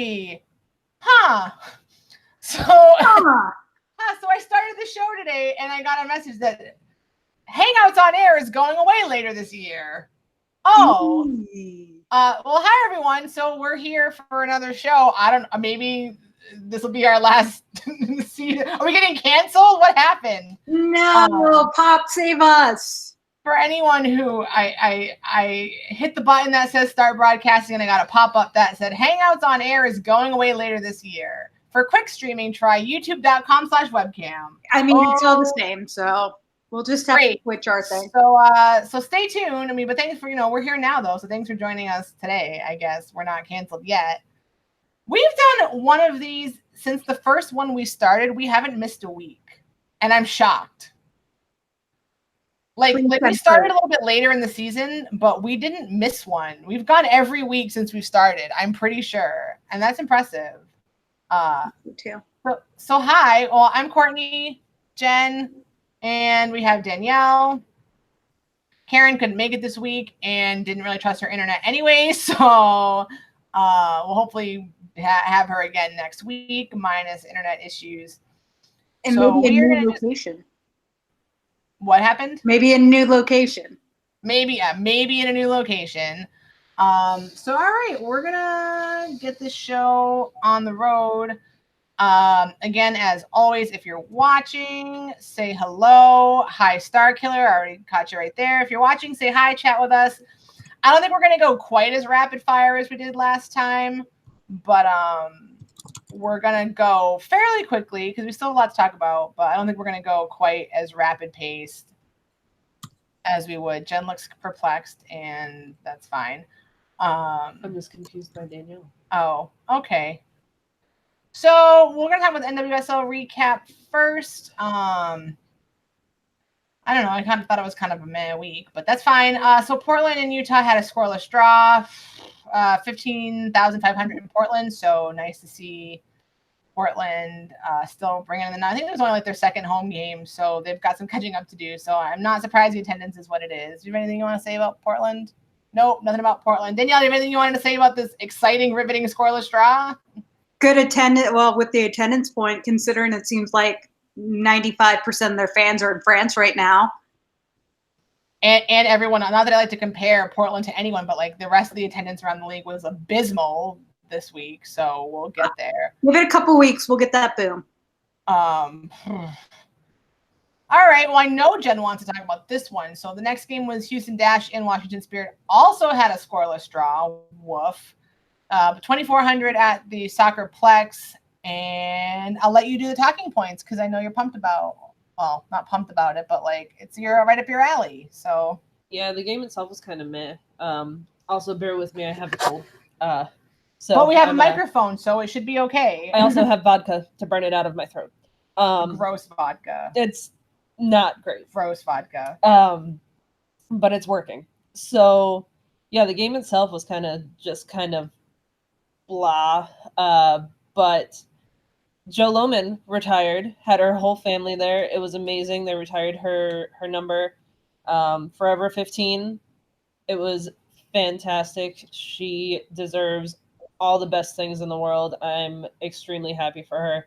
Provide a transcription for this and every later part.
Hey, So I started the show today, and I got a message that Hangouts on Air is going away later this year. Oh, well, hi everyone. So we're here for another show. I don't. Maybe this will be our last season. Are we getting canceled? What happened? No, Pop, save us. For anyone who I hit the button that says start broadcasting, and I got a pop-up that said Hangouts on Air is going away later this year. For quick streaming, try youtube.com/webcam. I mean, it's all the same, so we'll just have to switch our thing. So stay tuned. I mean, but thanks for, we're here now though. So thanks for joining us today. I guess we're not canceled yet. We've done one of these since the first one we started. We haven't missed a week, and I'm shocked. Like we started a little bit later in the season, but we didn't miss one. We've gone every week since we started. I'm pretty sure, and that's impressive. Me too. So hi. Well, I'm Courtney, Jen, and we have Danielle. Karen couldn't make it this week and didn't really trust her internet anyway, so we'll hopefully have her again next week, minus internet issues. And so maybe a new location. What happened? Maybe a new location. Maybe in a new location. So all right, we're gonna get this show on the road. Again, as always, if you're watching, say hello. Hi, Star Killer. I already caught you right there. If you're watching, say hi, chat with us. I don't think we're gonna go quite as rapid fire as we did last time, but we're gonna go fairly quickly because we still have a lot to talk about, but I don't think we're gonna go quite as rapid paced as we would. Jen looks perplexed, and that's fine. I'm just confused by Danielle. Oh, okay. So we're gonna talk about the NWSL recap first. I don't know. I kind of thought it was kind of a meh week, but that's fine. So Portland and Utah had a scoreless draw, 15,500 in Portland. So nice to see Portland still bringing in the. I think it was only like their second home game, so they've got some catching up to do. So I'm not surprised the attendance is what it is. Do you have anything you want to say about Portland? Nope, nothing about Portland. Danielle, do you have anything you wanted to say about this exciting, riveting scoreless draw? Good attendance. Well, with the attendance point, considering it seems like 95% of their fans are in France right now. And everyone, not that I like to compare Portland to anyone, but like the rest of the attendance around the league was abysmal this week. So we'll get there. Give it a couple weeks. We'll get that boom. All right. Well, I know Jen wants to talk about this one. So the next game was Houston Dash in Washington Spirit. Also had a scoreless draw. Woof. 2,400 at the Soccerplex. And I'll let you do the talking points because I know you're pumped about. Well, not pumped about it, but like you're right up your alley. So yeah, the game itself was kind of meh. Also, bear with me, I have a cold. But we have a microphone, so it should be okay. I also have vodka to burn it out of my throat. Gross vodka. It's not great. Gross vodka. But it's working. So yeah, the game itself was kind of blah. But Jo Lohman retired, had her whole family there. It was amazing. They retired her number, Forever 15. It was fantastic. She deserves all the best things in the world. I'm extremely happy for her.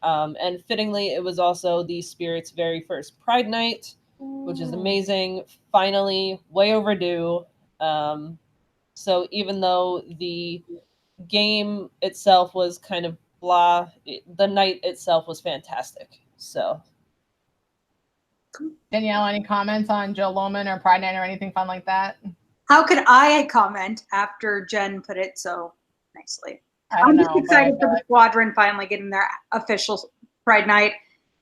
And fittingly, it was also the Spirit's very first Pride Night, which is amazing. Finally, way overdue. So even though the game itself was kind of blah, the night itself was fantastic. So Danielle, any comments on Jo Lohman or Pride Night or anything fun like that? How could I comment after Jen put it so nicely? I'm just excited for the squadron finally getting their official Pride Night.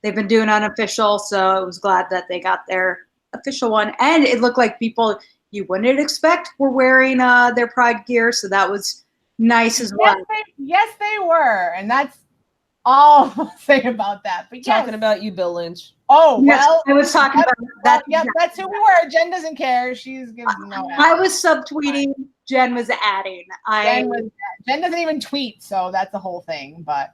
They've been doing unofficial, so I was glad that they got their official one. And it looked like people you wouldn't expect were wearing their Pride gear, so that was nice as well. Yes, they were, and that's all I'll say about that. But talking about you, Bill Lynch. Oh, yes, well, I was talking about that. Yep, that's who we were. Jen doesn't care. She's giving no. I was subtweeting. Jen was adding. Jen doesn't even tweet, so that's the whole thing. But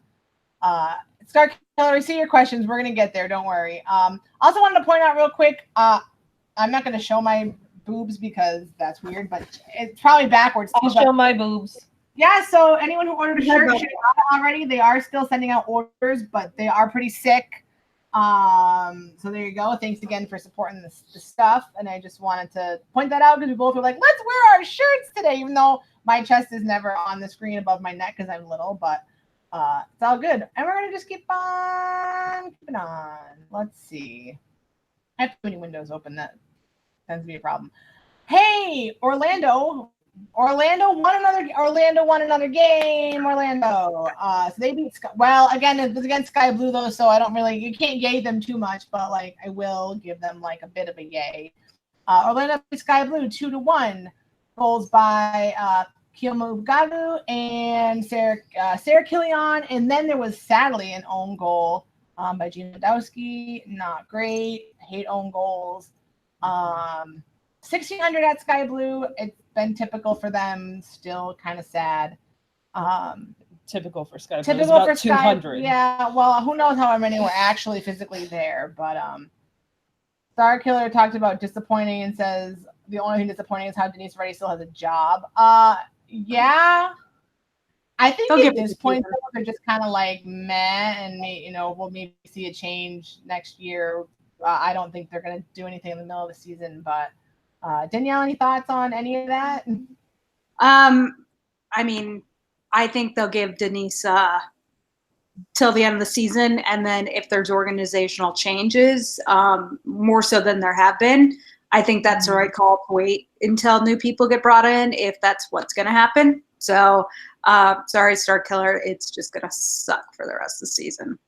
Star Killer, we see your questions. We're gonna get there. Don't worry. Also wanted to point out real quick. I'm not gonna show my boobs because that's weird, but it's probably backwards. I'll show my boobs. Yeah, so anyone who ordered a shirt should have got it already. They are still sending out orders, but they are pretty sick. So there you go. Thanks again for supporting the stuff. And I just wanted to point that out because we both were like, let's wear our shirts today, even though my chest is never on the screen above my neck because I'm little, but it's all good. And we're gonna just keep on keeping on. Let's see. I have too many windows open. That tends to be a problem. Hey, Orlando won another game. So they beat again, it was against Sky Blue though, so I don't really, you can't yay them too much, but like I will give them like a bit of a yay. Orlando beat Sky Blue 2-1. Goals by Kiyomu Gagu and Sarah Killian, and then there was sadly an own goal by Gina Dowski. Not great. Hate own goals. 1,600 at Sky Blue. It's been typical for them. Still kind of sad. Typical for Sky Blue. Typical about for 200. Yeah. Well, who knows how many were actually physically there? But Star Killer talked about disappointing and says the only thing disappointing is how Denise Reddy still has a job. Yeah. I think at this point they're just kind of like meh, and we'll maybe see a change next year. I don't think they're going to do anything in the middle of the season, but. Danielle, any thoughts on any of that? I mean, I think they'll give Denise till the end of the season, and then if there's organizational changes, more so than there have been, I think that's the right call to wait until new people get brought in, if that's what's going to happen. So, sorry, Star Killer, it's just going to suck for the rest of the season.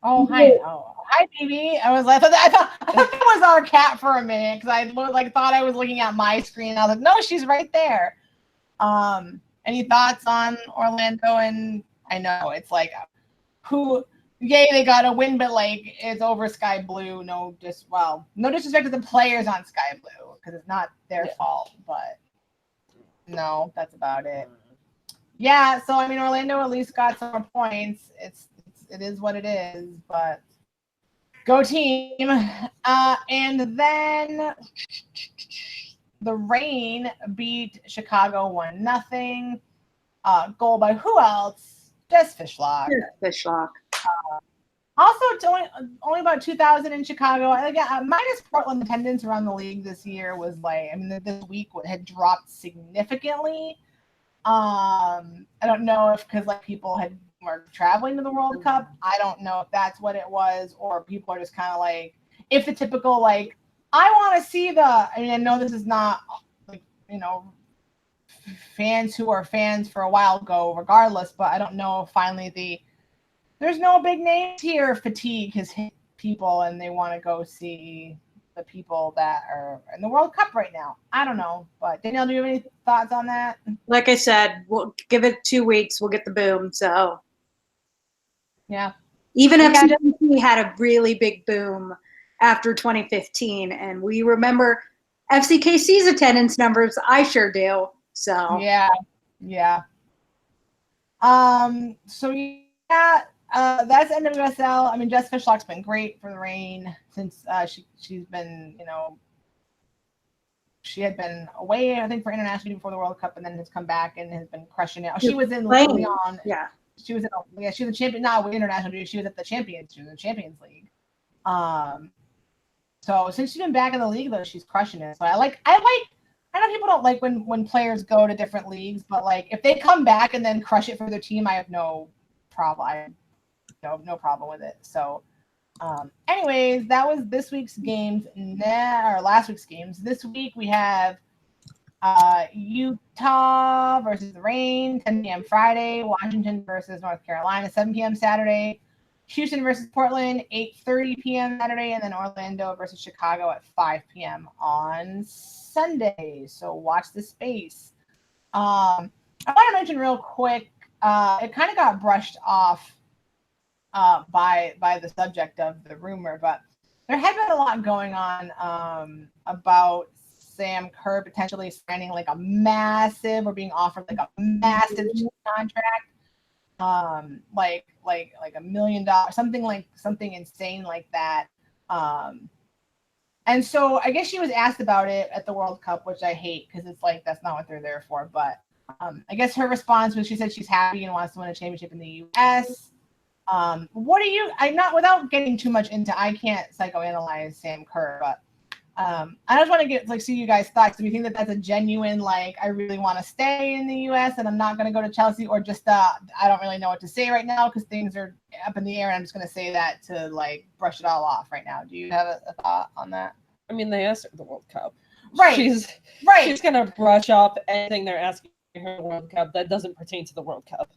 Oh, hi. Oh, hi, baby. I thought that was our cat for a minute because I thought I was looking at my screen. I was like, no, she's right there. Any thoughts on Orlando? And I know it's like, yay, they got a win, but like it's over Sky Blue. No disrespect to the players on Sky Blue because it's not their fault, but no, that's about it. Yeah, so I mean, Orlando at least got some points. It is what it is, but go team. And then the Reign beat Chicago 1-0. Goal by who else? Jess Fishlock. Also, it's only about 2,000 in Chicago. Minus Portland attendance around the league this year was this week had dropped significantly. I don't know if because people were traveling to the World Cup. I don't know if that's what it was, or people are just kind of if the typical I want to see I know this is not fans who are fans for a while ago, regardless, but I don't know if finally there's no big names here. Fatigue has hit people, and they want to go see the people that are in the World Cup right now. I don't know, but Danielle, do you have any thoughts on that? Like I said, we'll give it 2 weeks. We'll get the boom. So yeah, even FCKC had a really big boom after 2015, and we remember FCKC's attendance numbers. I sure do. So yeah. That's NWSL. I mean, Jess Fishlock's been great for the Reign since she's been, she had been away, I think, for international before the World Cup, and then has come back and has been crushing it. She was in Lyon. Yeah. She was a champion, not with international duty. She was at the Champions League. So since she's been back in the league, though, she's crushing it. So I know people don't like when players go to different leagues, but if they come back and then crush it for their team, I have no problem. No problem with it. So, anyways, that was this week's games. Or last week's games. This week we have Utah versus the Reign, 10 p.m. Friday. Washington versus North Carolina, 7 p.m. Saturday. Houston versus Portland, 8:30 p.m. Saturday, and then Orlando versus Chicago at 5 p.m. on Sunday. So watch the space. I want to mention real quick. It kind of got brushed off by the subject of the rumor, but there had been a lot going on about Sam Kerr potentially signing a massive or being offered a massive contract, like $1 million, something insane like that. And so I guess she was asked about it at the World Cup, which I hate because it's that's not what they're there for. But I guess her response was she said she's happy and wants to win a championship in the U.S. What do you? I'm not without getting too much into. I can't psychoanalyze Sam Kerr, but I just want to get see you guys' thoughts. Do you think that that's a genuine I really want to stay in the U.S. and I'm not going to go to Chelsea, or just I don't really know what to say right now because things are up in the air and I'm just going to say that to brush it all off right now. Do you have a thought on that? I mean, they asked her the World Cup. Right. She's going to brush off anything they're asking her the World Cup that doesn't pertain to the World Cup.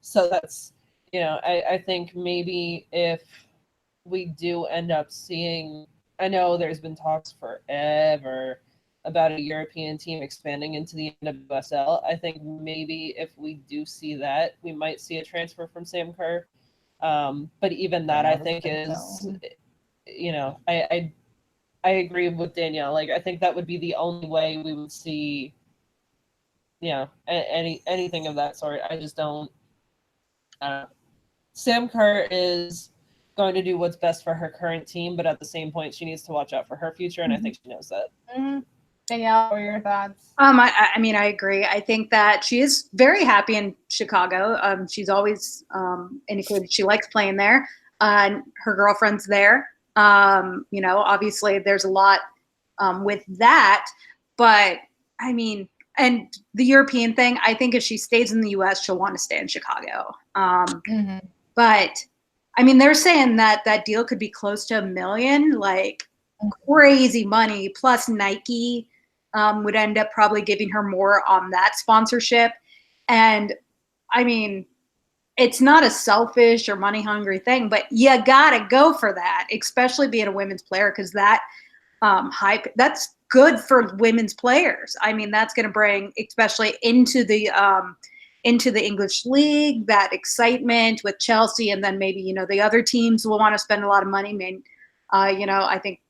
So that's, I think maybe if we do end up seeing, I know there's been talks forever about a European team expanding into the NWSL. I think maybe if we do see that, we might see a transfer from Sam Kerr. But even that, I think is, I agree with Danielle. I think that would be the only way we would see, anything of that sort. I just don't. Sam Kerr is going to do what's best for her current team, but at the same point, she needs to watch out for her future, and I think she knows that. Mm-hmm. Danielle, what are your thoughts? I mean, I agree. I think that she is very happy in Chicago. She's always indicated she likes playing there. Her girlfriend's there. Obviously there's a lot with that, but I mean, and the European thing, I think if she stays in the US, she'll want to stay in Chicago. But I mean, they're saying that deal could be close to $1 million, crazy money, plus Nike would end up probably giving her more on that sponsorship. And I mean, it's not a selfish or money hungry thing, but you gotta go for that, especially being a women's player, because that hype, that's good for women's players. I mean, that's going to bring, especially into the English league, that excitement with Chelsea, and then maybe the other teams will want to spend a lot of money. I think,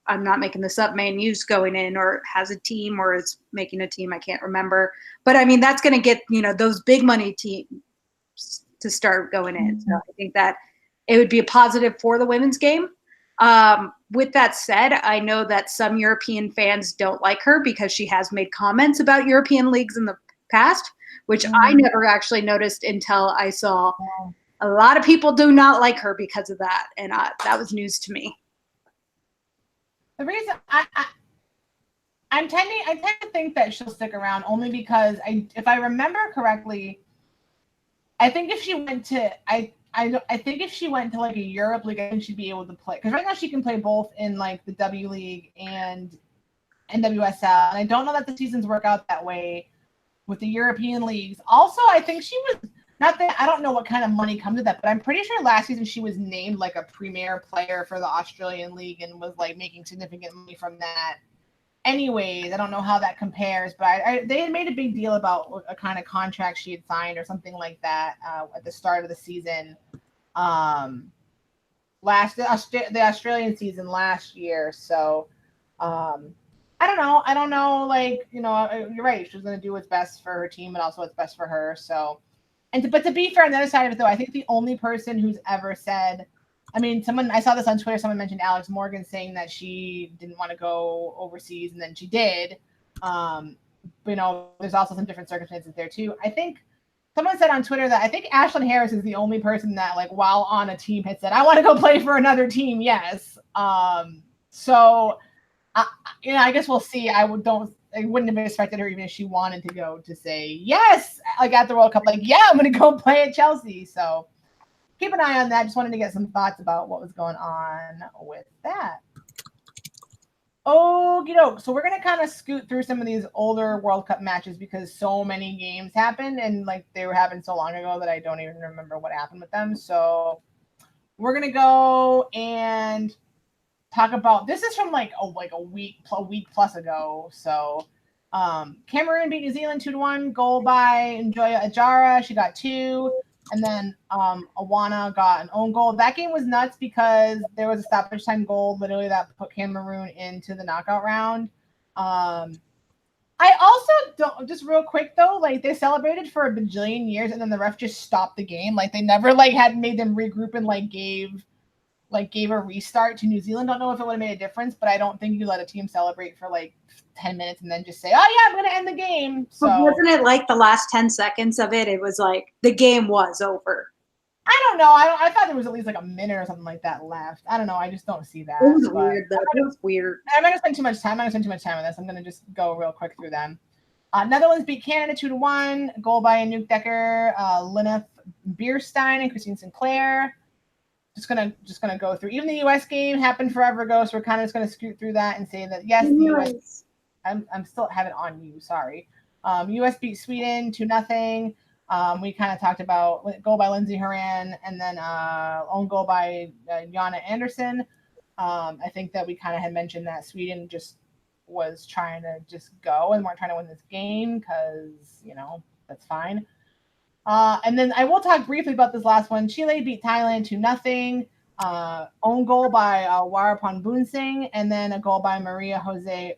I'm not making this up, Man U's going in or has a team or is making a team, I can't remember, but I mean that's going to get those big money teams to start going in. So I think that it would be a positive for the women's game. With that said, I know that some European fans don't like her because she has made comments about European leagues in the past, which I never actually noticed until I saw a lot of people do not like her because of that. And that was news to me. The reason I tend to think that she'll stick around only because if I remember correctly, I think if she went to I think if she went to a Europe league, I think she'd be able to play, because right now she can play both in the W League and NWSL, and I don't know that the seasons work out that way with the European leagues. Also, I think she was not that I don't know what kind of money comes to that, but I'm pretty sure last season she was named a premier player for the Australian League and was making significant money from that. Anyways, I don't know how that compares, but they had made a big deal about a kind of contract she had signed or something like that at the start of the season, the Australian season last year. So I don't know. You're right. She's going to do what's best for her team, but also what's best for her. So, but to be fair, on the other side of it, though, I think the only person who's ever said, I saw this on Twitter. Someone mentioned Alex Morgan saying that she didn't want to go overseas, and then she did. There's also some different circumstances there too. I think someone said on Twitter that I think Ashlyn Harris is the only person that, while on a team, had said, "I want to go play for another team." Yes. So, I guess we'll see. I wouldn't have expected her, even if she wanted to go, to say yes, at the World Cup, yeah, I'm going to go play at Chelsea. So keep an eye on that. Just wanted to get some thoughts about what was going on with that. Okie doke. So we're going to kind of scoot through some of these older World Cup matches because so many games happened, and they were happening so long ago that I don't even remember what happened with them. So we're going to go and talk about, this is from a week plus ago. So Cameroon beat New Zealand 2-1, goal by Njoya Ajara. She got 2. And then Awana got an own goal. That game was nuts because there was a stoppage time goal literally that put Cameroon into the knockout round. I also don't, just real quick though, they celebrated for a bajillion years and then the ref just stopped the game. They never had made them regroup and gave like gave a restart to New Zealand. Don't know if it would have made a difference, but I don't think you let a team celebrate for like 10 minutes and then just say, oh yeah, I'm going to end the game. So but wasn't it like the last 10 seconds of it? It was like the game was over. I don't know. I thought there was at least like a minute or something like that left. I don't know. I just don't see that. It was weird though. It was weird. I'm not going to spend too much time. I'm not going to spend too much time on this. I'm going to just go real quick through them. Netherlands beat Canada 2-1. Goal by Anouk Decker, Lineth Bierstein, and Christine Sinclair. Just gonna go through. Even the U.S. game happened forever ago, so we're kind of just gonna scoot through that and say that yes, the U.S. I'm still have it on you. Sorry. U.S. beat Sweden 2-0. We kind of talked about goal by Lindsay Horan and then own goal by Jana Anderson. I think that we kind of had mentioned that Sweden just was trying to just go and weren't trying to win this game because, that's fine. And then I will talk briefly about this last one. Chile beat Thailand 2-0. Own goal by Warapon Boonsing, and then a goal by Maria Jose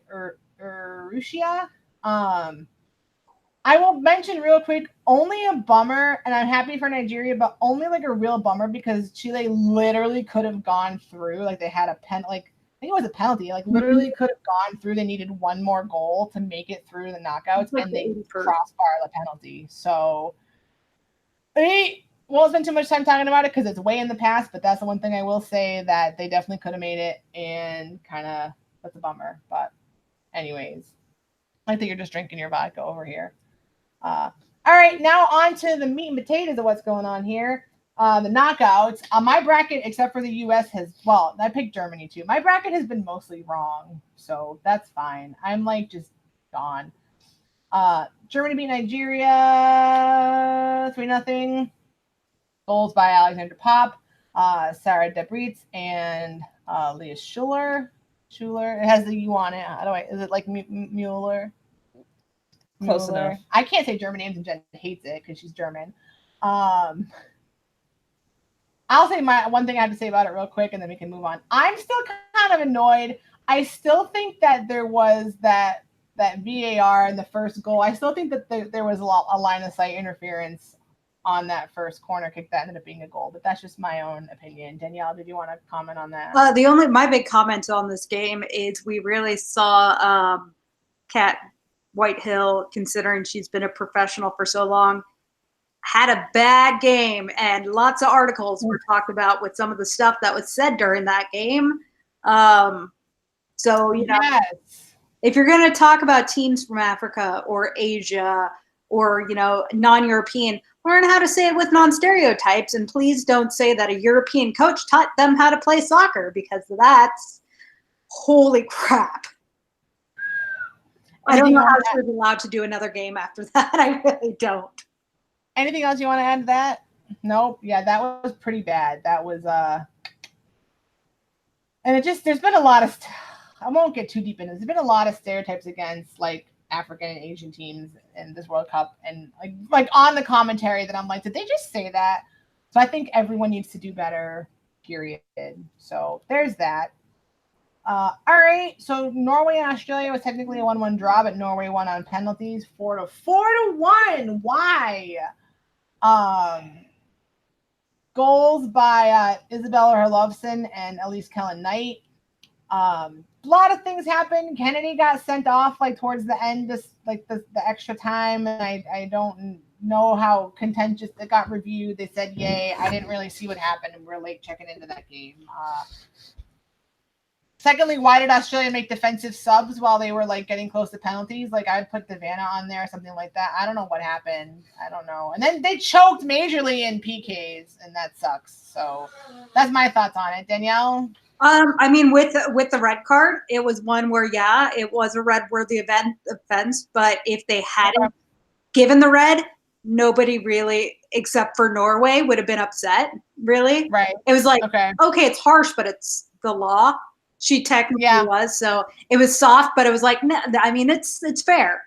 Urrutia. I will mention real quick, only a bummer, and I'm happy for Nigeria, but only like a real bummer because Chile literally could have gone through. Like they had a I think it was a penalty. Like literally could have gone through. They needed one more goal to make it through the knockouts, and they crossbar the penalty. So we won't spend too much time talking about it because it's way in the past. But that's the one thing I will say that they definitely could have made it, and kind of that's a bummer. But anyways, I think you're just drinking your vodka over here. All right, now on to the meat and potatoes of what's going on here. The knockouts. My bracket, except for the U.S., I picked Germany too. My bracket has been mostly wrong, so that's fine. I'm like just gone. Germany beat Nigeria 3-0. Goals by Alexander Pop, Sarah Debritz, and Leah Schuler. It has the U on it. How do is it like Mueller? Close enough. I can't say German names and Jen hates it because she's German. I'll say my one thing I have to say about it real quick and then we can move on. I'm still kind of annoyed. I still think that there was that VAR in the first goal. I still think that there was a line of sight interference on that first corner kick that ended up being a goal, but that's just my own opinion. Danielle, did you want to comment on that? My big comment on this game is we really saw Kat Whitehill, considering she's been a professional for so long, had a bad game, and lots of articles were talked about with some of the stuff that was said during that game. So, yes. If you're going to talk about teams from Africa or Asia or, non-European, learn how to say it with non-stereotypes, and please don't say that a European coach taught them how to play soccer, because that's holy crap. I don't know how she was allowed to do another game after that. I really don't. Anything else you want to add to that? Nope. Yeah, that was pretty bad. That was and there's been a lot of I won't get too deep into this. There's been a lot of stereotypes against like African and Asian teams in this World Cup, and like on the commentary that I'm like, did they just say that? So I think everyone needs to do better, period. So there's that. All right, so Norway and Australia was technically a 1-1 draw, but Norway won on penalties 4-1. Why? Goals by Isabella Herlovsen and Elise Kellen-Knight. A lot of things happened. Kennedy got sent off like towards the end, the extra time, and I don't know how contentious it got reviewed. They said yay. I didn't really see what happened, and we're late checking into that game. Secondly, why did Australia make defensive subs while they were like getting close to penalties? Like I'd put Devana on there or something like that. I don't know what happened. I don't know. And then they choked majorly in PKs, and that sucks. So that's my thoughts on it. Danielle? I mean, with the red card, it was one where, yeah, it was a red-worthy offense. But if they hadn't given the red, nobody really, except for Norway, would have been upset. Really, right? It was like, okay, it's harsh, but it's the law. She technically was, so it was soft, but it was like, no, I mean, it's fair.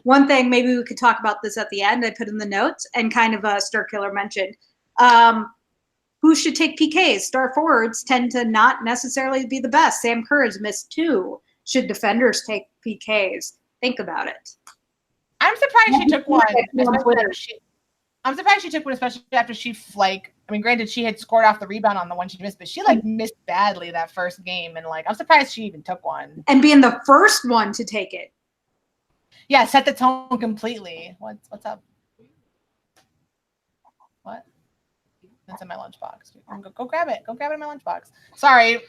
One thing, maybe we could talk about this at the end. I put in the notes, and kind of Star-Killer mentioned. Who should take PKs? Star forwards tend to not necessarily be the best. Sam Kerr has missed 2. Should defenders take PKs? Think about it. I'm surprised she took one. I'm surprised she took one, especially after she granted she had scored off the rebound on the one she missed, but she missed badly that first game, and I'm surprised she even took one. And being the first one to take it. Yeah, set the tone completely. What's up? What? It's in my lunchbox. Go grab it. Go grab it in my lunchbox. Sorry,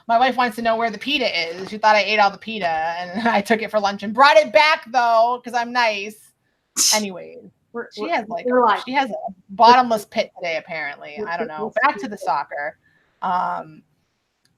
my wife wants to know where the pita is. She thought I ate all the pita, and I took it for lunch and brought it back though because I'm nice. Anyways. She has a bottomless pit today, apparently. I don't know. Back to the soccer.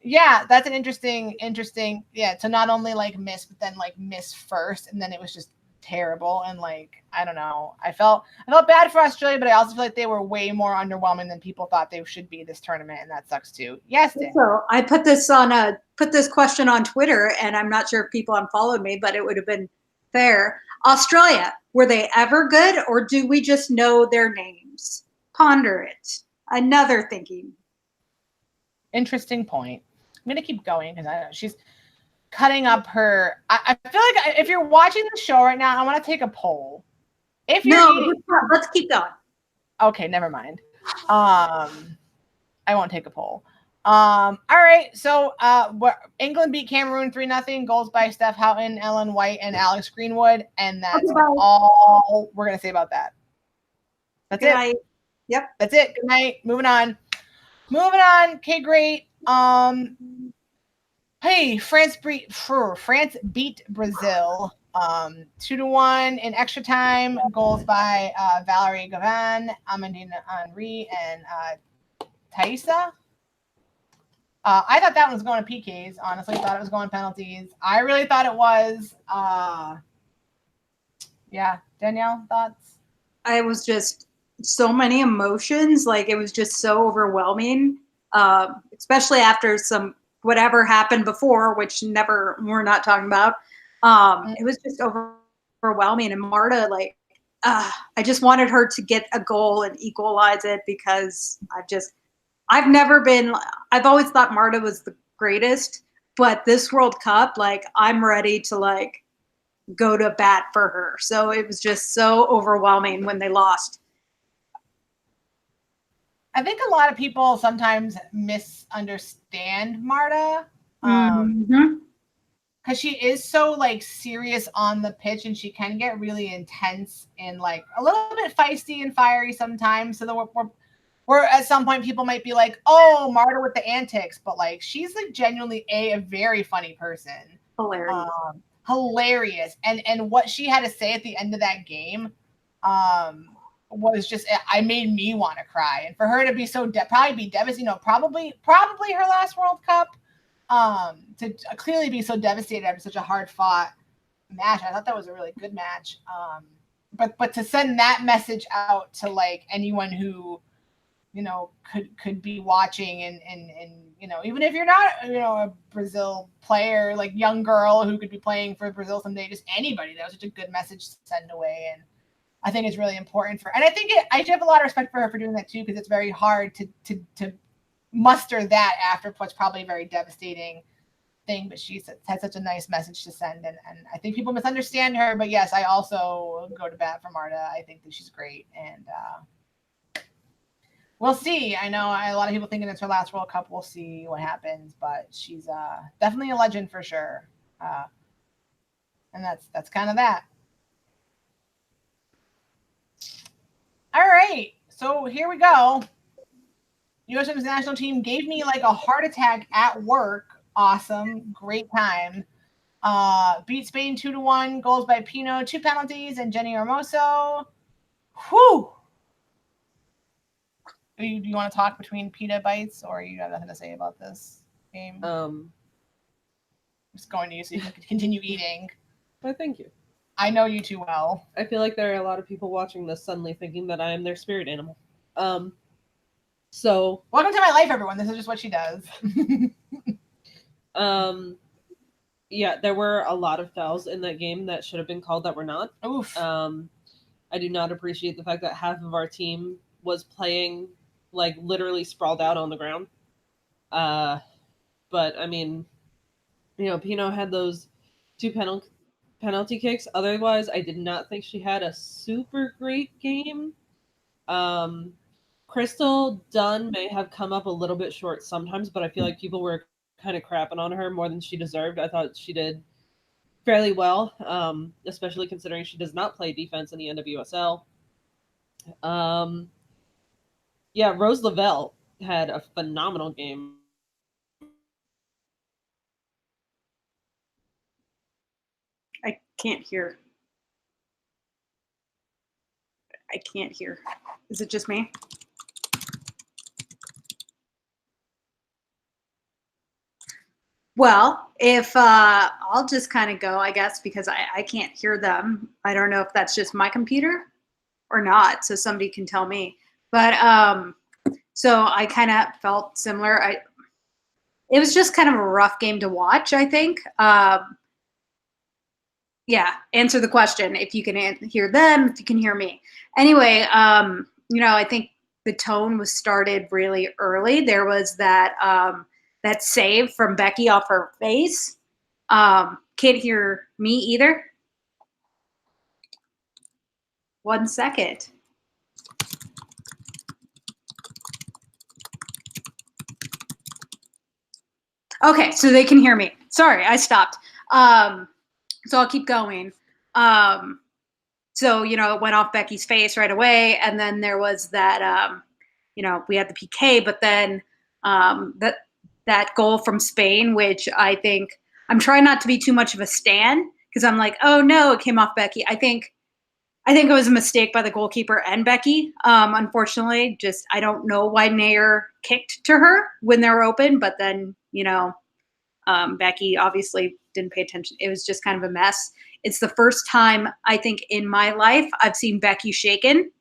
Yeah, that's an interesting, to not only miss, but then miss first, and then it was just terrible. And I don't know. I felt bad for Australia, but I also feel like they were way more underwhelming than people thought they should be this tournament, and that sucks too. Yes, Dan. So I put this question on Twitter, and I'm not sure if people unfollowed me, but it would have been fair. Australia, were they ever good, or do we just know their names? Ponder it. Another thinking. Interesting point. I'm going to keep going because I know she's cutting up her. I feel like if you're watching the show right now, I want to take a poll. If you're let's keep going. Okay, never mind. I won't take a poll. All right. So England beat Cameroon 3-0. Goals by Steph Houghton, Ellen White, and Alex Greenwood. And that's all we're going to say about that. That's Good it. Night. Yep. That's it. Good night. Moving on. Okay, great. Hey, France beat Brazil 2-1 in extra time. Goals by Valerie Gavan, Amandine Henry, and Thaisa. I thought that one was going to PKs. Honestly, thought it was going penalties. I really thought it was. Yeah, Danielle, thoughts? I was just so many emotions. It was just so overwhelming, especially after some whatever happened before, which we're not talking about. It was just overwhelming. And Marta, I just wanted her to get a goal and equalize it because I've always thought Marta was the greatest, but this World Cup, I'm ready to go to bat for her. So it was just so overwhelming when they lost. I think a lot of people sometimes misunderstand Marta. Because she is so serious on the pitch, and she can get really intense and a little bit feisty and fiery sometimes. So we're at some point people might be like, "Oh, Marta with the antics," but she's genuinely a very funny person. Hilarious. And what she had to say at the end of that game was just, I made me want to cry. And for her to be so probably be devastated, probably her last World Cup, to clearly be so devastated after such a hard fought match. I thought that was a really good match. But to send that message out to anyone who could be watching and even if you're not a Brazil player, young girl who could be playing for Brazil someday, just anybody, that was such a good message to send away. And I think it's really important and I have a lot of respect for her for doing that too, because it's very hard to muster that after what's probably a very devastating thing, but she had such a nice message to send, and I think people misunderstand her. But yes, I also go to bat for Marta. I think that she's great, and we'll see. I know a lot of people thinking it's her last World Cup. We'll see what happens, but she's definitely a legend for sure. And that's kind of that. All right, so here we go. U.S. Women's national team gave me a heart attack at work. Awesome, great time. Beat Spain 2-1. Goals by Pino, 2 penalties, and Jenny Hermoso. Whew. Do you want to talk between pita bites, or you have nothing to say about this game? I'm just going to you so you can continue eating. Why, thank you. I know you too well. I feel like there are a lot of people watching this suddenly thinking that I am their spirit animal. So welcome to my life, everyone. This is just what she does. Yeah, there were a lot of fouls in that game that should have been called that were not. Oof. I do not appreciate the fact that half of our team was playing literally sprawled out on the ground. But I mean, Pino had those 2 penalty kicks. Otherwise, I did not think she had a super great game. Crystal Dunn may have come up a little bit short sometimes, but I feel like people were kind of crapping on her more than she deserved. I thought she did fairly well, especially considering she does not play defense in the NWSL. Yeah, Rose Lavelle had a phenomenal game. I can't hear. I can't hear. Is it just me? Well, if I'll just kind of go, I guess, because I can't hear them. I don't know if that's just my computer or not, so somebody can tell me. But so I kind of felt similar. It was just kind of a rough game to watch, I think. Yeah, answer the question if you can hear them, if you can hear me. Anyway, I think the tone was started really early. There was that that save from Becky off her face. Can't hear me either. 1 second. Okay, so they can hear me. Sorry, I stopped. So I'll keep going. So, it went off Becky's face right away. And then there was that, we had the PK, but then that goal from Spain, which I think I'm trying not to be too much of a stan because I'm like, oh no, it came off Becky. I think it was a mistake by the goalkeeper and Becky. Unfortunately, I don't know why Nair kicked to her when they were open, but then, Becky obviously didn't pay attention. It was just kind of a mess. It's the first time I think in my life I've seen Becky shaken.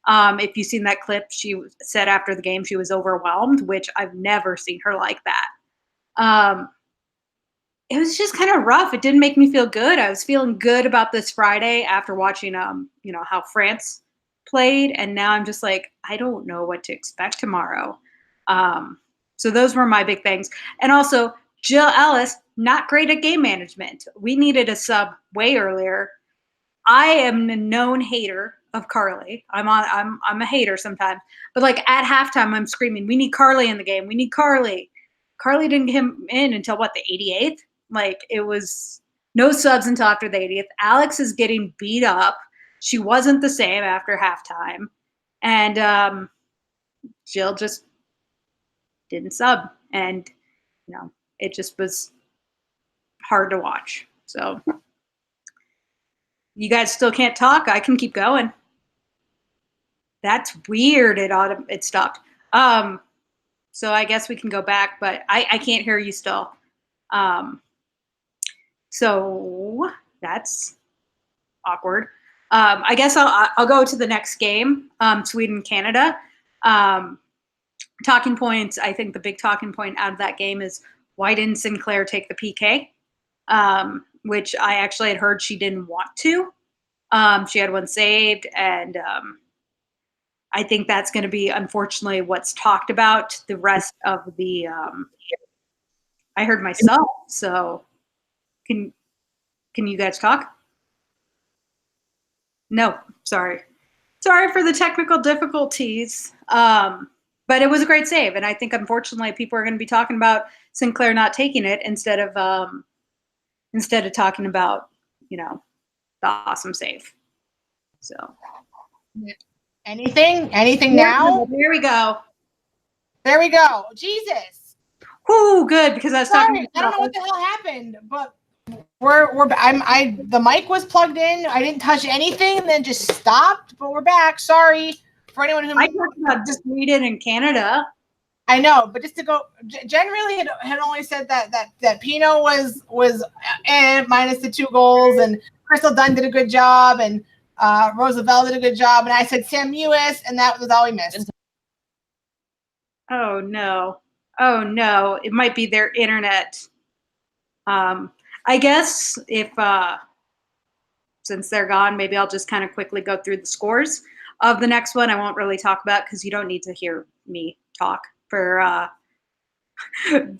If you've seen that clip, she said after the game she was overwhelmed, which I've never seen her like that. It was just kind of rough. It didn't make me feel good. I was feeling good about this Friday after watching, how France played. And now I'm just like, I don't know what to expect tomorrow. So those were my big things. And also, Jill Ellis, not great at game management. We needed a sub way earlier. I am a known hater of Carly. I'm a hater sometimes. But like at halftime, I'm screaming, we need Carly in the game. We need Carly. Carly didn't get him in until what, the 88th? Like it was no subs until after the 80th. Alex is getting beat up. She wasn't the same after halftime. And Jill just didn't sub. And, it just was hard to watch. So you guys still can't talk? I can keep going. That's weird. It stopped. So I guess we can go back, but I can't hear you still. So that's awkward. I guess I'll go to the next game, Sweden, Canada. Talking points. I think the big talking point out of that game is why didn't Sinclair take the PK? Which I actually had heard she didn't want to. She had one saved, and I think that's going to be, unfortunately, what's talked about the rest of the. I heard myself, so can you guys talk? No, sorry for the technical difficulties. But it was a great save, and I think unfortunately people are going to be talking about Sinclair not taking it instead of talking about the awesome save. So anything now? There we go. Jesus. Whoo, good, because I was talking. I don't know what the hell happened, but the mic was plugged in. I didn't touch anything, and then just stopped. But we're back. Sorry for anyone who. I talked about just Sweden and Canada. I know, but just to go, Jen really had only said that Pino was minus the 2 goals, and Crystal Dunn did a good job, and Rose Lavelle did a good job, and I said Sam Mewis, and that was all we missed. Oh no! It might be their internet. I guess if since they're gone, maybe I'll just kind of quickly go through the scores of the next one. I won't really talk about because you don't need to hear me talk for 10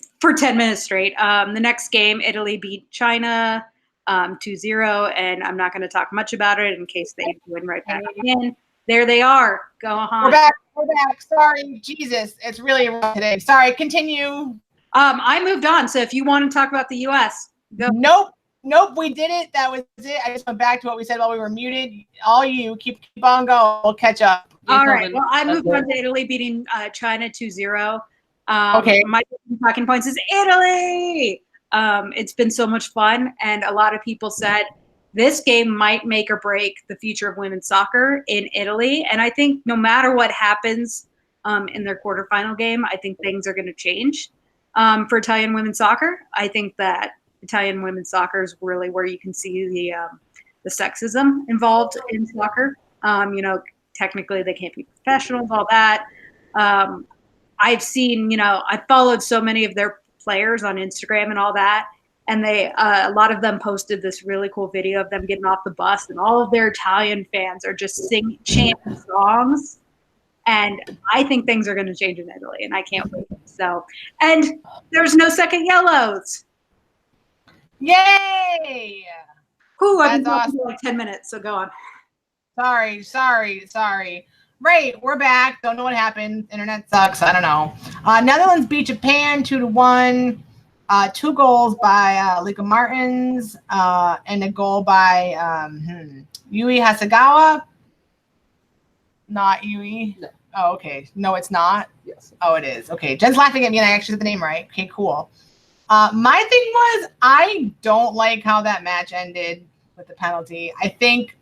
minutes straight. The next game, Italy beat China 2-0, and I'm not going to talk much about it in case they win right back in. There they are. Go on. We're back. We're back. Sorry, Jesus, it's really rough today. Sorry. Continue. I moved on. So if you want to talk about the U.S., go. Nope. We did it. That was it. I just went back to what we said while we were muted. All you keep on going. We'll catch up. All right. Well, I moved on to Italy beating China 2-0. Okay. My talking points is Italy. It's been so much fun, and a lot of people said this game might make or break the future of women's soccer in Italy. And I think no matter what happens in their quarterfinal game, I think things are going to change for Italian women's soccer. I think that Italian women's soccer is really where you can see the sexism involved in soccer. Technically they can't be professionals, all that. I've seen, I followed so many of their players on Instagram and all that. And a lot of them posted this really cool video of them getting off the bus, and all of their Italian fans are just chanting songs. And I think things are going to change in Italy, and I can't wait. So, and there's no second yellows. Yay! I've been talking for like 10 minutes, so go on. Sorry. Right, we're back. Don't know what happened. Internet sucks. I don't know. Netherlands beat Japan 2-1. 2 goals by Lika Martins and a goal by Yui Hasegawa. Not Yui. No. Oh, okay. No, it's not. Yes. Oh, it is. Okay. Jen's laughing at me, and I actually said the name right. Okay, cool. My thing was, I don't like how that match ended with the penalty. I think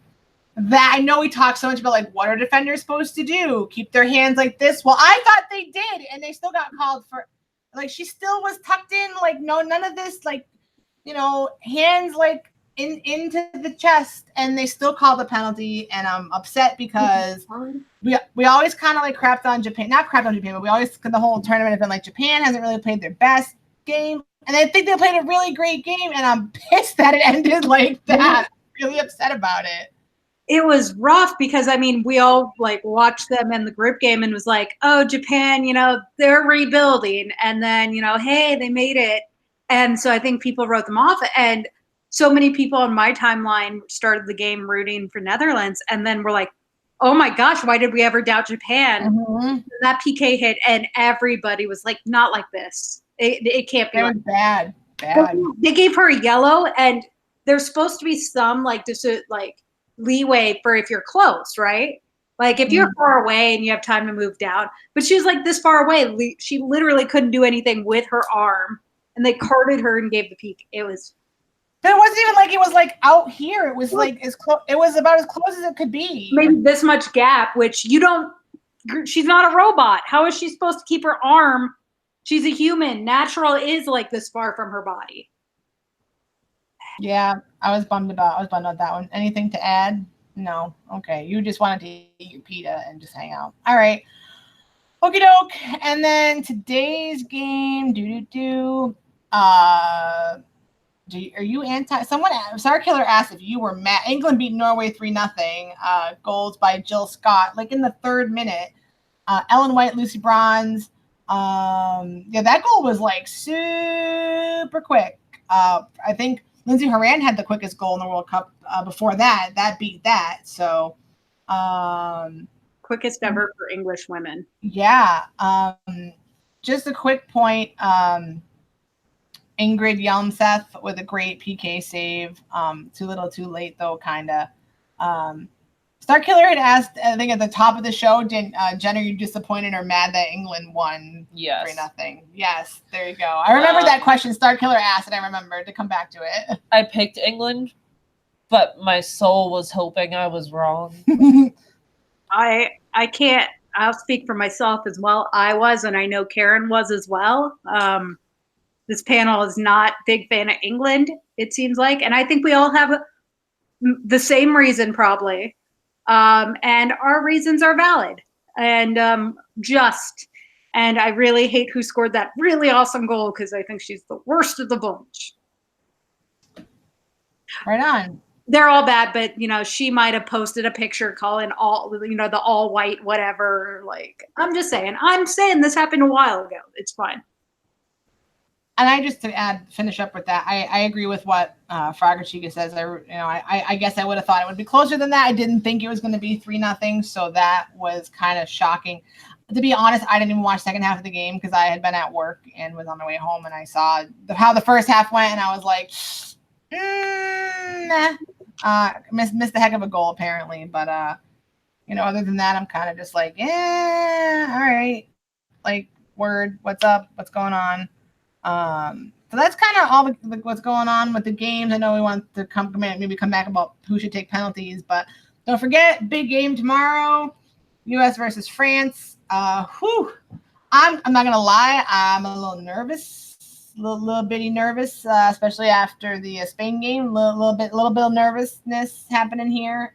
that, I know we talk so much about like what are defenders supposed to do? Keep their hands like this. Well, I thought they did, and they still got called for. Like, she still was tucked in, like, no, none of this, like, hands, like, into the chest, and they still call the penalty, and I'm upset because we always kind of, like, crapped on Japan. Not crapped on Japan, but we always, the whole tournament have been like, Japan hasn't really played their best game, and I think they played a really great game, and I'm pissed that it ended like that. Really upset about it. It was rough because, we all like watched them in the group game and was like, oh, Japan, they're rebuilding. And then, hey, they made it. And so I think people wrote them off. And so many people on my timeline started the game rooting for Netherlands. And then we're like, oh my gosh, why did we ever doubt Japan? Mm-hmm. That PK hit, and everybody was like, not like this. It can't be. It was bad. They gave her a yellow, and there's supposed to be some leeway for if you're close, right? Like if you're far away and you have time to move down, but she was like this far away. She literally couldn't do anything with her arm, and they carded her and gave the peek. But it wasn't even like it was like out here. It was like as close. It was about as close as it could be. Maybe this much gap, which she's not a robot. How is she supposed to keep her arm? She's a human. Natural is like this far from her body. Yeah, I was bummed about that one. Anything to add? No. Okay. You just wanted to eat your pita and just hang out. All right. Okie doke. And then today's game. Are you anti? Star Killer asked if you were mad. England beat Norway 3-0. Goals by Jill Scott, like in the 3rd minute. Ellen White, Lucy Bronze. That goal was like super quick. I think Lindsay Horan had the quickest goal in the World Cup before that. That beat that. So, quickest ever for English women. Yeah. Just a quick point. Ingrid Yelmseth with a great PK save. Too little, too late though, kind of. Star Killer had asked, I think at the top of the show, Jen, are you disappointed or mad that England won 3-0? Yes, there you go. I remember that question Star Killer asked, and I remembered to come back to it. I picked England, but my soul was hoping I was wrong. I can't. I'll speak for myself as well. I was, and I know Karen was as well. This panel is not a big fan of England, it seems like, and I think we all have the same reason probably. And our reasons are valid and just. And I really hate who scored that really awesome goal because I think she's the worst of the bunch. Right on. They're all bad, but she might have posted a picture calling all the all white whatever. Like I'm saying this happened a while ago. It's fine. I just to finish up with that, I agree with what Frogger Chica says. I guess I would have thought it would be closer than that. I didn't think it was going to be 3-0, so that was kind of shocking. To be honest, I didn't even watch the second half of the game because I had been at work and was on my way home, and I saw how the first half went, and I was like, missed the heck of a goal apparently. But other than that, I'm kind of just like, all right, like word, what's up, what's going on. So that's kind of all what's going on with the games. I know we want to come back about who should take penalties, but don't forget, big game tomorrow, U.S. versus France. I'm not gonna lie, I'm a little nervous, little bitty nervous, especially after the Spain game. Little bit of nervousness happening here.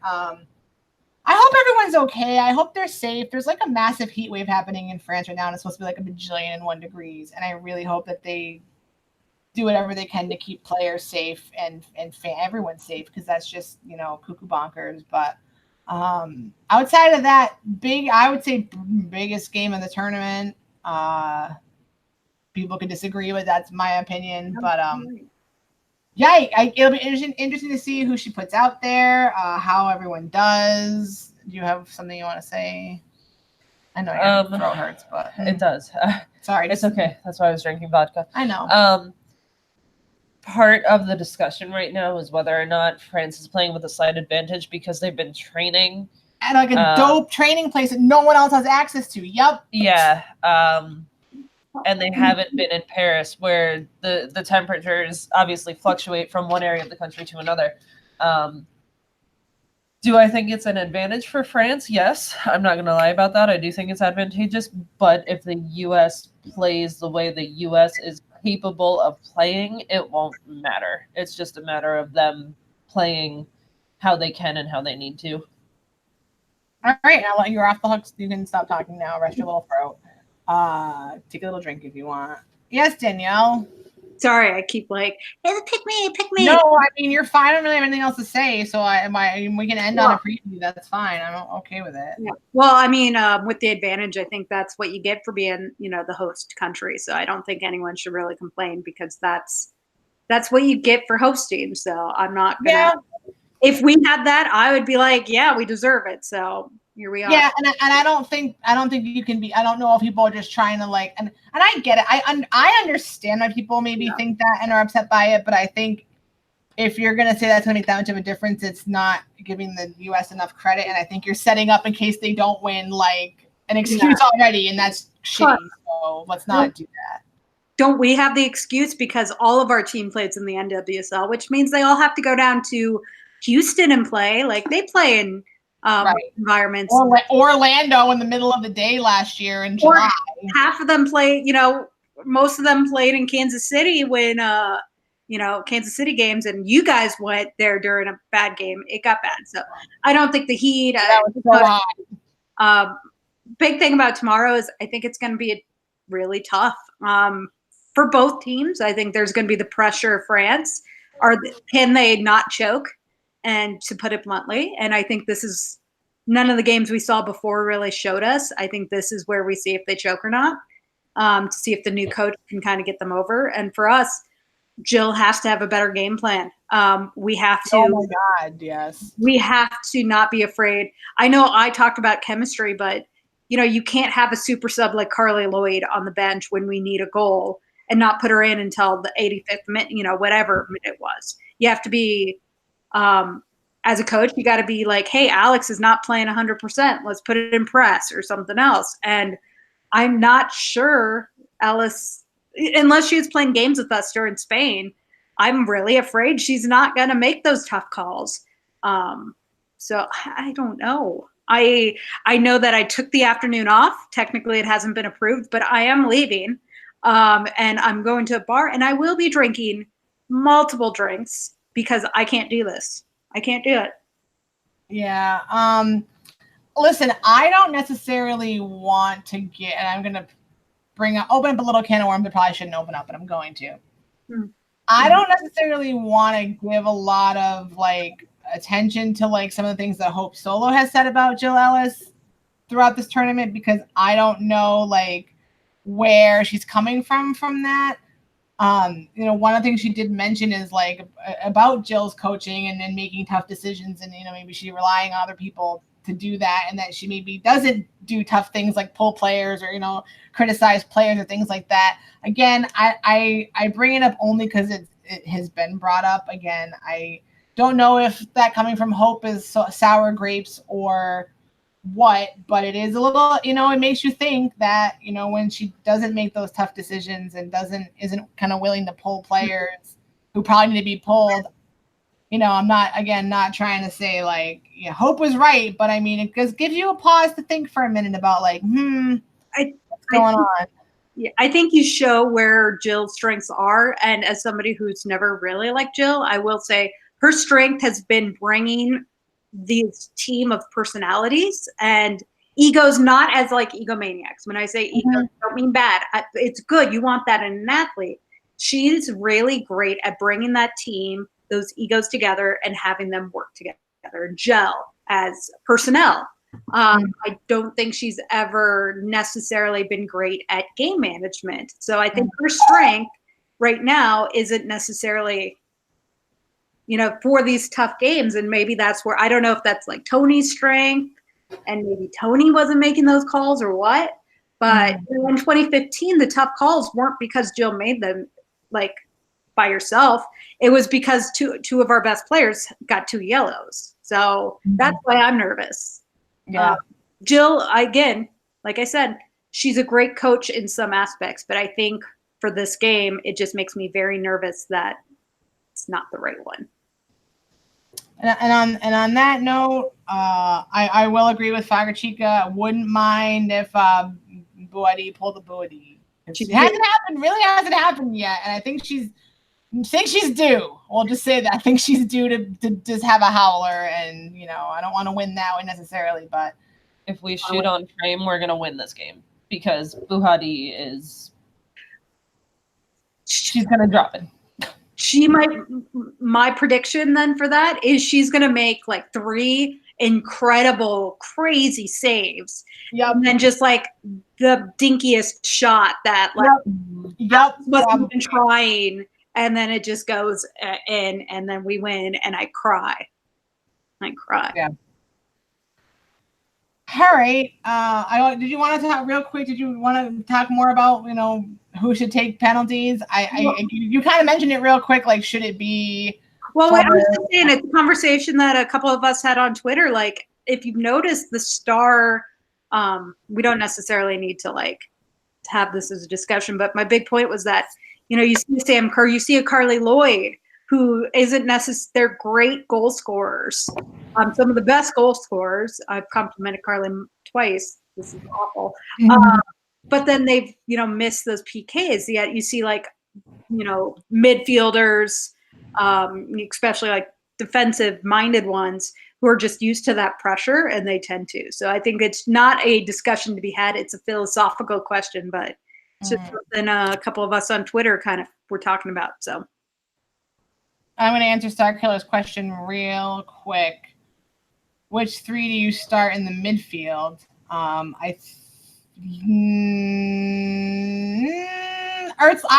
I hope everyone's okay. I hope they're safe. There's like a massive heat wave happening in France right now, and it's supposed to be like 1,000,001 degrees. And I really hope that they do whatever they can to keep players safe and everyone safe, because that's just cuckoo bonkers. But outside of that, I would say biggest game of the tournament. People could disagree, but that's my opinion. But it'll be interesting to see who she puts out there, how everyone does. Do you have something you want to say? I know your throat hurts, but it does. Sorry, it's okay. That's why I was drinking vodka. I know. Part of the discussion right now is whether or not France is playing with a slight advantage because they've been training at like a dope training place that no one else has access to. Yep. Yeah. And they haven't been in Paris, where the temperatures obviously fluctuate from one area of the country to another. Do I think it's an advantage for France? Yes. I'm not going to lie about that. I do think it's advantageous. But if the U.S. plays the way the U.S. is capable of playing, it won't matter. It's just a matter of them playing how they can and how they need to. All right. Now that you're off the hooks, you can stop talking now. Rest your little throat. Take a little drink if you want. Yes, Danielle. Sorry, I keep like, hey, pick me. No, I mean, you're fine. I don't really have anything else to say, so we can end on a preview. That's fine. I'm okay with it. Yeah. Well, I mean, with the advantage, I think that's what you get for being, the host country. So I don't think anyone should really complain, because that's what you get for hosting. So I'm not gonna. Yeah. If we had that, I would be like, yeah, we deserve it. So here we are. Yeah, and I don't think you can be. I don't know if people are just trying to like, and I get it. I understand why people maybe think that and are upset by it, but I think if you're gonna say that's gonna make that much of a difference, it's not giving the U.S. enough credit, and I think you're setting up in case they don't win like an excuse already, and that's shitty. So let's not do that. Don't we have the excuse because all of our team plays in the NWSL, which means they all have to go down to Houston and play. Like they play in environments. Or Orlando in the middle of the day last year in July. Or half of them play, most of them played in Kansas City when, Kansas City games, and you guys went there during a bad game. It got bad. So I don't think the Heat. That was so hot. Big thing about tomorrow is I think it's going to be really tough for both teams. I think there's going to be the pressure of France. Can they not choke? And to put it bluntly, and I think this is none of the games we saw before really showed us. I think this is where we see if they choke or not, to see if the new coach can kind of get them over. And for us, Jill has to have a better game plan. We have to. Oh my God, yes. We have to not be afraid. I know I talked about chemistry, but you can't have a super sub like Carly Lloyd on the bench when we need a goal and not put her in until the 85th minute, whatever minute it was. You have to be. As a coach, you got to be like, hey, Alex is not playing 100%. Let's put it in press or something else. And I'm not sure Ellis, unless she was playing games with us during Spain, I'm really afraid she's not going to make those tough calls. So I don't know. I know that I took the afternoon off. Technically, it hasn't been approved, but I am leaving. And I'm going to a bar, and I will be drinking multiple drinks, because I can't do this. I can't do it. Yeah. Listen, I don't necessarily want to get, and I'm going to open up a little can of worms that probably shouldn't open up, but I'm going to. I don't necessarily want to give a lot of like attention to like some of the things that Hope Solo has said about Jill Ellis throughout this tournament, because I don't know like where she's coming from that. One of the things she did mention is like about Jill's coaching and then making tough decisions, and maybe she's relying on other people to do that, and that she maybe doesn't do tough things like pull players or criticize players or things like that. Again, I bring it up only because it has been brought up. Again, I don't know if that coming from Hope is sour grapes or what, but it is a little, it makes you think that, when she doesn't make those tough decisions and isn't kind of willing to pull players who probably need to be pulled. I'm not trying to say like, Hope was right, but I mean, it just gives you a pause to think for a minute about like, what's going on? Yeah, I think you show where Jill's strengths are. And as somebody who's never really liked Jill, I will say her strength has been bringing this team of personalities and egos, not as like egomaniacs. When I say ego, I don't mean bad. It's good. You want that in an athlete. She's really great at bringing that team, those egos together and having them work together, gel as personnel. I don't think she's ever necessarily been great at game management. So I think her strength right now isn't necessarily, for these tough games. And maybe that's where, I don't know if that's like Tony's strength and maybe Tony wasn't making those calls or what. But in 2015, the tough calls weren't because Jill made them like by herself. It was because two of our best players got 2 yellows. So that's why I'm nervous. Yeah. Jill, again, like I said, she's a great coach in some aspects, but I think for this game, it just makes me very nervous that it's not the right one. And on that note, I will agree with Fagachika. Wouldn't mind if Buadi pulled the Buadi. It hasn't happened, really hasn't happened yet, and I think she's due. We'll just say that I think she's due to just have a howler, and I don't want to win that one necessarily, but if we shoot on frame, we're gonna win this game because Buhadi she's gonna drop it. She might. My prediction then for that is she's gonna make like 3 incredible, crazy saves. Yep. And then just like the dinkiest shot that like wasn't even trying. And then it just goes in, and then we win, and I cry. Yeah. All right. Did you want to talk real quick? Did you want to talk more about who should take penalties? You kind of mentioned it real quick. Like, should it be? Well, I was just saying, it's a conversation that a couple of us had on Twitter. Like, if you've noticed, the star, we don't necessarily need to like have this as a discussion, but my big point was that you see Sam Kerr, you see a Carly Lloyd, who isn't necessarily, they're great goal scorers. Some of the best goal scorers. I've complimented Carly twice. This is awful. But then they've, missed those PKs. Yet you see like, midfielders, especially like defensive minded ones who are just used to that pressure, and they tend to. So I think it's not a discussion to be had. It's a philosophical question, but it's just something a couple of us on Twitter kind of were talking about. So I'm going to answer Starkiller's question real quick. Which 3 do you start in the midfield? I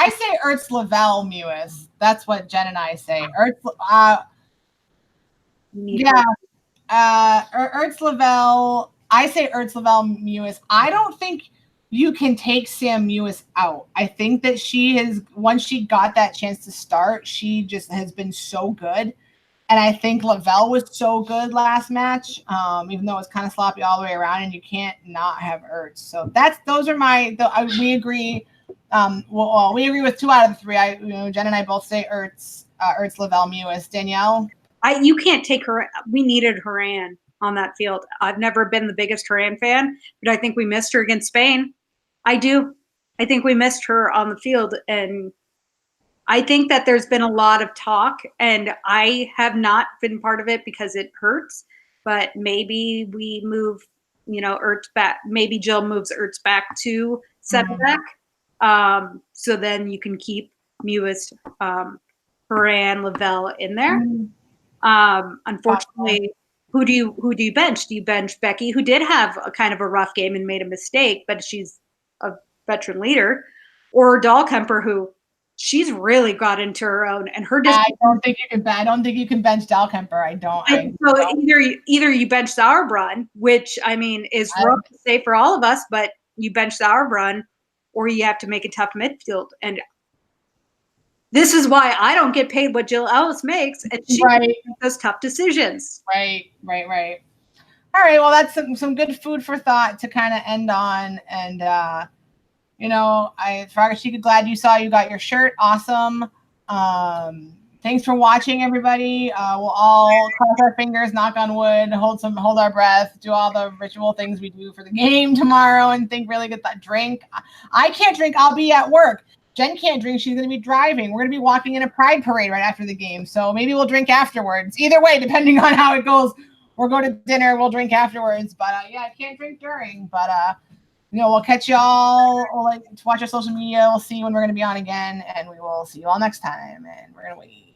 say Ertz, Lavelle, Mewis. That's what Jen and I say. Ertz, Ertz, Lavelle. I say Ertz, Lavelle, Mewis. I don't think you can take Sam Mewis out. I think that once she got that chance to start, she just has been so good. And I think Lavelle was so good last match, even though it was kind of sloppy all the way around, and you can't not have Ertz. So those are we agree. We agree with 2 out of the 3. Jen and I both say Ertz, Lavelle, Mewis. Danielle? You can't take her. We needed Haran on that field. I've never been the biggest Haran fan, but I think we missed her against Spain. I do. I think we missed her on the field, and I think that there's been a lot of talk, and I have not been part of it because it hurts, but maybe we move, Ertz back. Maybe Jill moves Ertz back to center back. So then you can keep Mewis, Haran, Lavelle in there. Unfortunately, who do you bench? Do you bench Becky, who did have a kind of a rough game and made a mistake, but she's a veteran leader, or Dahlkemper, who she's really got into her own, and her. I don't think you can bench Dahlkemper. I don't. Either you bench Sauerbrunn, which I mean is rough to say for all of us, but you bench Sauerbrunn, or you have to make a tough midfield. And this is why I don't get paid what Jill Ellis makes, and she makes those tough decisions. Right. All right. Well, that's some good food for thought to kind of end on, and Frogashika, glad you got your shirt. Awesome. Thanks for watching, everybody. We'll all cross our fingers, knock on wood, hold our breath, do all the ritual things we do for the game tomorrow, and really get that drink. I can't drink. I'll be at work. Jen can't drink. She's going to be driving. We're going to be walking in a pride parade right after the game, so maybe we'll drink afterwards. Either way, depending on how it goes, we'll go to dinner. We'll drink afterwards. But I can't drink during. But we'll catch y'all. We'll watch our social media. We'll see when we're going to be on again, and we will see you all next time. And we're going to wait.